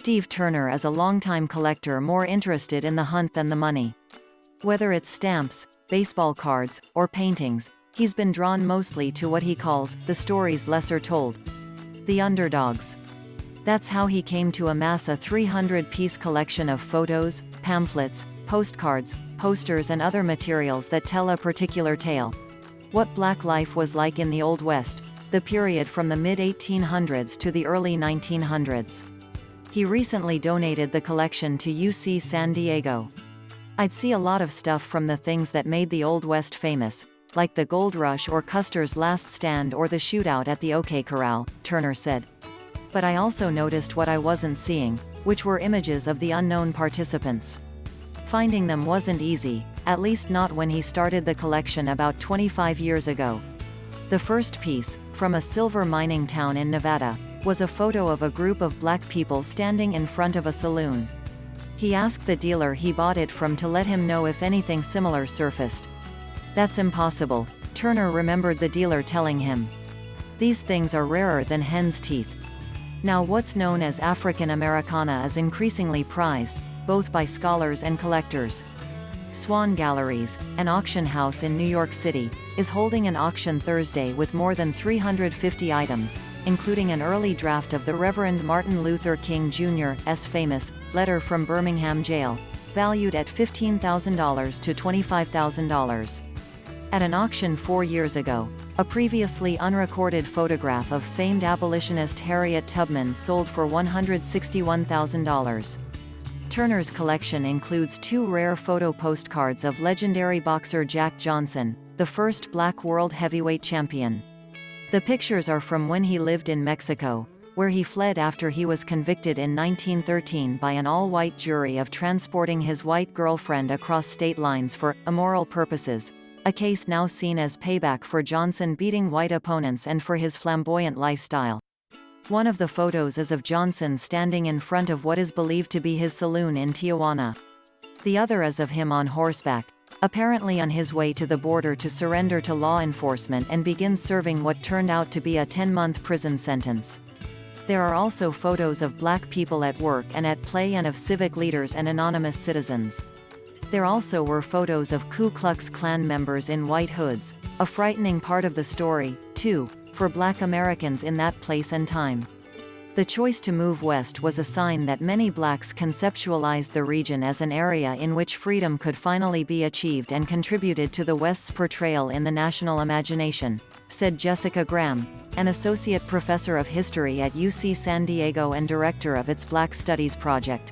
Steve Turner is a longtime collector more interested in the hunt than the money. Whether it's stamps, baseball cards, or paintings, he's been drawn mostly to what he calls the stories lesser told. The underdogs. That's how he came to amass a 300-piece collection of photos, pamphlets, postcards, posters and other materials that tell a particular tale. What Black life was like in the Old West, the period from the mid-1800s to the early 1900s. He recently donated the collection to UC San Diego. I'd see a lot of stuff from the things that made the Old West famous, like the Gold Rush or Custer's Last Stand or the shootout at the OK Corral, Turner said. But I also noticed what I wasn't seeing, which were images of the unknown participants. Finding them wasn't easy, at least not when he started the collection about 25 years ago. The first piece, from a silver mining town in Nevada, was a photo of a group of black people standing in front of a saloon. He asked the dealer he bought it from to let him know if anything similar surfaced. "That's impossible," Turner remembered the dealer telling him. "These things are rarer than hen's teeth." Now what's known as African Americana is increasingly prized, both by scholars and collectors. Swan Galleries, an auction house in New York City, is holding an auction Thursday with more than 350 items, including an early draft of the Reverend Martin Luther King Jr.'s famous letter from Birmingham jail, valued at $15,000 to $25,000. At an auction 4 years ago, a previously unrecorded photograph of famed abolitionist Harriet Tubman sold for $161,000. Turner's collection includes 2 rare photo postcards of legendary boxer Jack Johnson, the first black world heavyweight champion. The pictures are from when he lived in Mexico, where he fled after he was convicted in 1913 by an all-white jury of transporting his white girlfriend across state lines for immoral purposes, a case now seen as payback for Johnson beating white opponents and for his flamboyant lifestyle. One of the photos is of Johnson standing in front of what is believed to be his saloon in Tijuana. The other is of him on horseback, apparently on his way to the border to surrender to law enforcement and begin serving what turned out to be a 10-month prison sentence. There are also photos of black people at work and at play and of civic leaders and anonymous citizens. There also were photos of Ku Klux Klan members in white hoods, a frightening part of the story, too, for black Americans in that place and time. The choice to move west was a sign that many blacks conceptualized the region as an area in which freedom could finally be achieved and contributed to the West's portrayal in the national imagination, said Jessica Graham, an associate professor of history at UC San Diego and director of its Black Studies Project.